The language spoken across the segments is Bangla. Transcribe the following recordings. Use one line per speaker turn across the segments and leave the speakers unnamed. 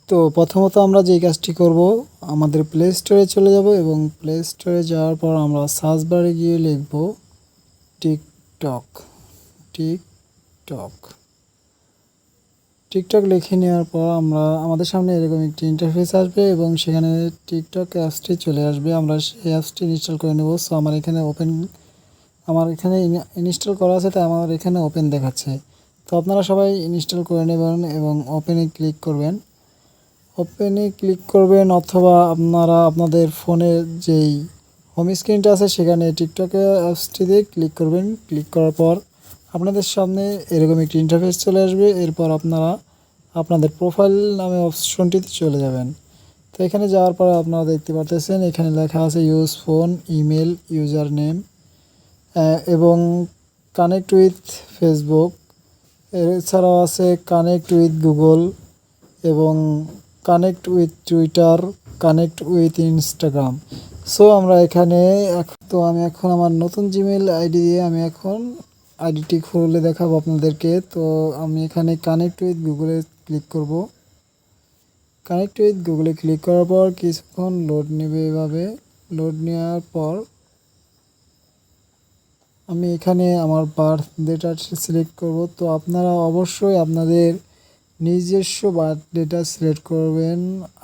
তো প্রথমত আমরা যে কাজটি করব, আমাদের প্লে স্টোরে চলে যাব এবং প্লে স্টোরে যাওয়ার পর আমরা সার্চ বারে গিয়ে লিখব টিকটক। টিকটক টিকটক লিখে নেওয়ার পর আমাদের সামনে এরকম একটি ইন্টারফেস আসবে এবং সেখানে টিকটক অ্যাপসটি চলে আসবে। আমরা সেই অ্যাপসটি ইনস্টল করে নেব। সো আমার এখানে ইনস্টল করা আছে, তাই আমার এখানে ওপেন দেখাচ্ছে। তো আপনারা সবাই ইনস্টল করে নেবেন এবং ওপেনে ক্লিক করবেন। অথবা আপনারা আপনাদের ফোনের যেই হোম স্ক্রিনটা আছে সেখানে টিকটকে অ্যাপসটিতে ক্লিক করবেন। ক্লিক করার পর আপনাদের সামনে এরকম একটি ইন্টারফেস চলে আসবে। এরপর আপনারা আপনাদের প্রোফাইল নামে অপশনটিতে চলে যাবেন। তো এখানে যাওয়ার পর আপনারা দেখতে পারতেছেন এখানে লেখা আছে use phone, email, user name এবং কানেক্ট উইথ ফেসবুক। এছাড়াও আছে কানেক্ট উইথ গুগল এবং connect with Twitter, connect with Instagram. So আমরা এখানে আমি এখন আমার নতুন জিমেল আইডি দিয়ে আমি এখন আইডিটি খুলে দেখাবো আপনাদেরকে। তো আমি এখানে কানেক্ট উইথ গুগলে ক্লিক করব। কানেক্ট উইথ গুগলে ক্লিক করার পর কিছুক্ষণ লোড নেবে। এভাবে লোড নেওয়ার পর আমি এখানে আমার বার্থ ডেটা সিলেক্ট করব। তো আপনারা অবশ্যই আপনাদের নিজস্ব বার্থ ডেটা সিলেক্ট করবেন।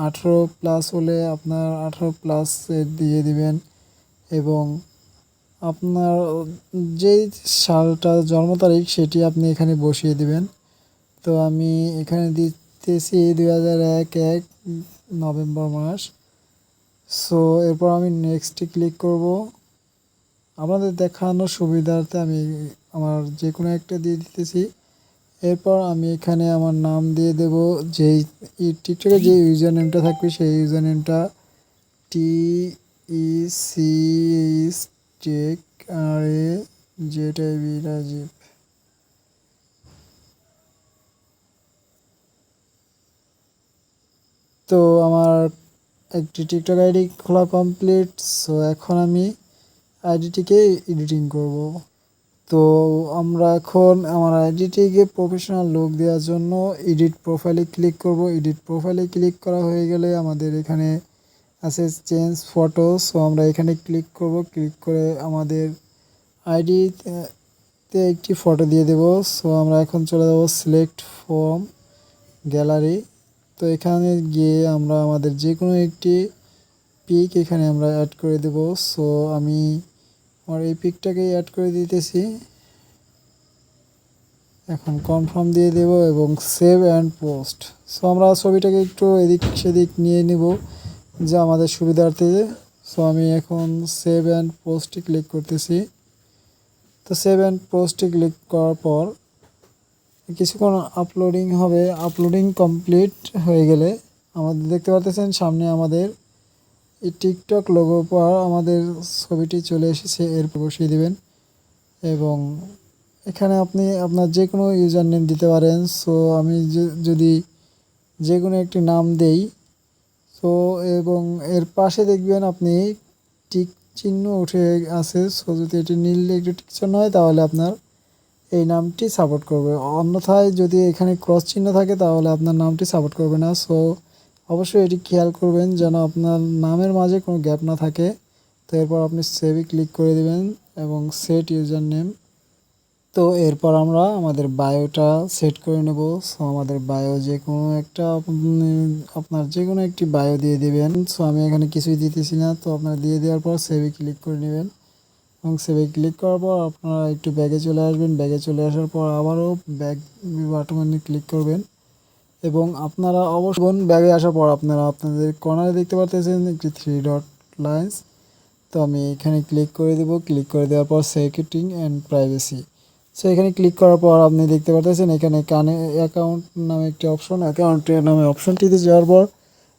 18+ হলে আপনার 18+ দিয়ে দিবেন এবং আপনার যেই সালটা জন্ম তারিখ সেটি আপনি এখানে বসিয়ে দিবেন। তো আমি এখানে দিতেছি 2001 নভেম্বর মাস। সো এরপর আমি নেক্সটে ক্লিক করব। আপনাদের দেখানোর সুবিধার্থে আমি আমার যে কোনো একটা দিয়ে দিতেছি। এরপর আমি এখানে আমার নাম দিয়ে দেব। যেই টিকটকে যে ইউজার নেমটা থাকবে সেই ইউজার নেমটা TECRAZIB রাজীব। তো আমার একটি টিকটক আইডি খোলা কমপ্লিট। সো এখন আমি আইডিটিকে এডিটিং করব। তো আমরা এখন আমার আইডিটিকে প্রফেশনাল লুক দেওয়ার জন্য এডিট প্রোফাইলে ক্লিক করব। এডিট প্রোফাইলে ক্লিক করা হয়ে গেলে আমাদের এখানে আছে চেঞ্জ ফটো। সো আমরা এখানে ক্লিক করব। ক্লিক করে আমাদের আইডিতে একটি ফটো দিয়ে দেব। সো আমরা এখন চলে যাব সিলেক্ট ফ্রম গ্যালারি। তো এখানে গিয়ে আমরা আমাদের যে কোনো একটি পিক এখানে আমরা অ্যাড করে দেব। সো আমি আমার এই পিকটাকেই অ্যাড করে দিতেছি। এখন কনফার্ম দিয়ে দেব এবং সেভ অ্যান্ড পোস্ট। সো আমরা ছবিটাকে একটু এদিক সেদিক নিয়ে নিব যা আমাদের সুবিধার্থে। সো আমি এখন সেভ অ্যান্ড পোস্টে ক্লিক করতেছি। তো সেভ অ্যান্ড পোস্টে ক্লিক করার পর কিছুক্ষণ আপলোডিং হবে। আপলোডিং কমপ্লিট হয়ে গেলে আমাদের দেখতে পাচ্ছেন সামনে আমাদের এই টিকটক লোগোর পর আমাদের ছবিটি চলে এসেছে। এরপর বসিয়ে দিবেন এবং এখানে আপনি আপনার যে কোনো ইউজার নেম দিতে পারেন। সো আমি যদি যে কোনো একটি নাম দেই সো এবং এর পাশে দেখবেন আপনি টিক চিহ্ন উঠে আছে। সো যদি এটি নীল একটু টিক চিহ্ন হয় তাহলে আপনার এই নামটি সাপোর্ট করবে, অন্যথায় যদি এখানে ক্রস চিহ্ন থাকে তাহলে আপনার নামটি সাপোর্ট করবে না। সো অবশ্যই এটি খেয়াল করবেন যেন আপনার নামের মাঝে কোনো গ্যাপ না থাকে। তো এরপর আপনি সেভে ক্লিক করে দেবেন এবং সেট ইউজার নেম। তো এরপর আমরা আমাদের বায়োটা সেট করে নেব। সো আমাদের বায়ো যে কোনো একটা আপনার যে কোনো একটি বায়ো দিয়ে দেবেন। সো আমি এখানে কিছুই দিতেছি না। তো আপনারা দিয়ে দেওয়ার পর সেভে ক্লিক করে নেবেন এবং সেভে ক্লিক করার পর আপনারা একটু ব্যাগে চলে আসবেন। ব্যাগে চলে আসার পর আবারও ব্যাগ বাটনে ক্লিক করবেন এবং আপনারা অবশ্যই ব্যাগে আসার পর আপনারা আপনাদের কর্নারে দেখতে পাচ্ছেন একটি 3 ডট লাইন্স। তো আমি এখানে ক্লিক করে দেব। ক্লিক করে দেওয়ার পর সিকিউরিটি অ্যান্ড প্রাইভেসি। সো এখানে ক্লিক করার পর আপনি দেখতে পাচ্ছেন এখানে অ্যাকাউন্ট নামে একটি অপশন, অ্যাকাউন্টের নামে অপশনটিতে যাওয়ার পর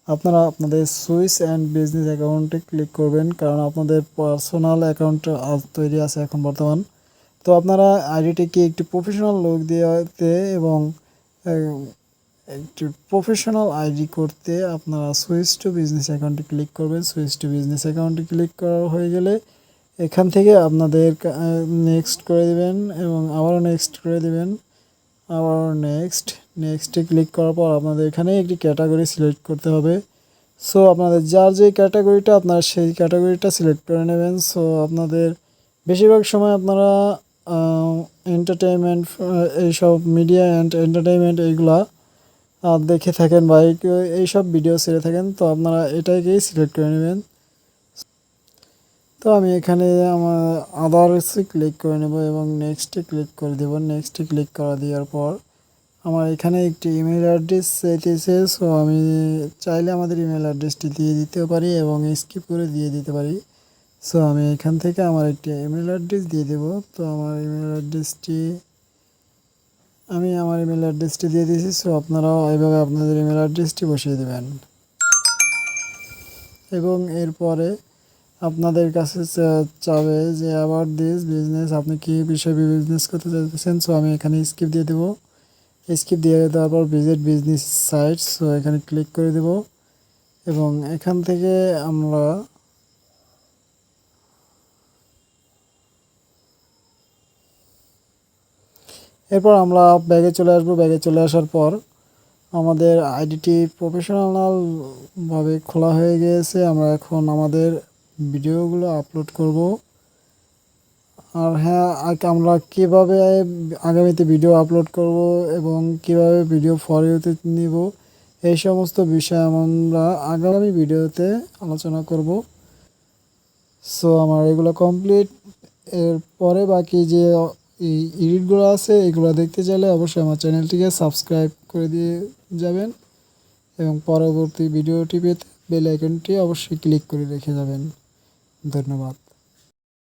আপনারা আপনাদের সুইস অ্যান্ড বিজনেস অ্যাকাউন্টে ক্লিক করবেন, কারণ আপনাদের পার্সোনাল অ্যাকাউন্ট তৈরি আছে এখন বর্তমান। তো আপনারা আইডিটিকে একটি প্রফেশনাল লুক দেওয়াতে এবং একটি প্রফেশনাল আইডি করতে আপনারা সুইচ টু বিজনেস অ্যাকাউন্টে ক্লিক করবেন। সুইচ টু বিজনেস অ্যাকাউন্টে ক্লিক করা হয়ে গেলে এখান থেকে আপনাদের নেক্সট করে দেবেন এবং আবারও নেক্সট করে দেবেন। আবার নেক্সটে ক্লিক করার পর আপনাদের এখানে একটি ক্যাটাগরি সিলেক্ট করতে হবে। সো আপনাদের যার যে ক্যাটাগরিটা আপনারা সেই ক্যাটাগরিটা সিলেক্ট করে নেবেন। সো আপনাদের বেশিরভাগ সময় আপনারা এন্টারটেইনমেন্ট, এইসব মিডিয়া অ্যান্ড এন্টারটেইনমেন্ট এইগুলা দেখে থাকেন বা এইসব ভিডিও ছেড়ে থাকেন, তো আপনারা এটাকেই সিলেক্ট করে নেবেন। তো আমি এখানে আমার আদার্সে ক্লিক করে নেব এবং নেক্সটে ক্লিক করে দেব। নেক্সটে ক্লিক করা দেওয়ার পর আমার এখানে একটি ইমেল অ্যাড্রেস চাইতেছে। সো আমি চাইলে আমাদের ইমেল অ্যাড্রেসটি দিয়ে দিতে পারি এবং স্কিপ করে দিয়ে দিতে পারি। সো আমি এখান থেকে আমার একটি ইমেল অ্যাড্রেস দিয়ে দেব। তো আমার ইমেল অ্যাড্রেসটি দিয়ে দিয়েছি। সো আপনারাও এইভাবে আপনাদের ইমেল অ্যাড্রেসটি বসিয়ে দেবেন এবং এরপরে আপনাদের কাছে চাবে যে অ্যাবাউট দিস বিজনেস, আপনি কী বিষয়ে বিজনেস করতে চাইতেছেন। সো আমি এখানে স্কিপ দিয়ে দেবো। স্কিপ দিয়ে দেওয়ার পর ভিজিট বিজনেস সাইট, সো এখানে ক্লিক করে দেব এবং এখান থেকে আমরা এরপর আমরা ব্যাগে চলে আসবো। ব্যাগে চলে আসার পর আমাদের আইডিটি প্রফেশনালভাবে খোলা হয়ে গিয়েছে। আমরা এখন আমাদের ভিডিওগুলো আপলোড করব। আর হ্যাঁ, আমরা কীভাবে আগামীতে ভিডিও আপলোড করব এবং কীভাবে ভিডিও ফর ইউতে নিব, এই সমস্ত বিষয় আমরা আগামী ভিডিওতে আলোচনা করব। সো আমার এগুলো কমপ্লিট। এরপরে বাকি যে এডিটগুলো আছে এগুলো দেখতে চাইলে অবশ্যই আমার চ্যানেলটিকে সাবস্ক্রাইব করে দিয়ে যাবেন এবং পরবর্তী ভিডিওটি পেতে বেল আইকনটি অবশ্যই ক্লিক করে রেখে যাবেন। ধন্যবাদ।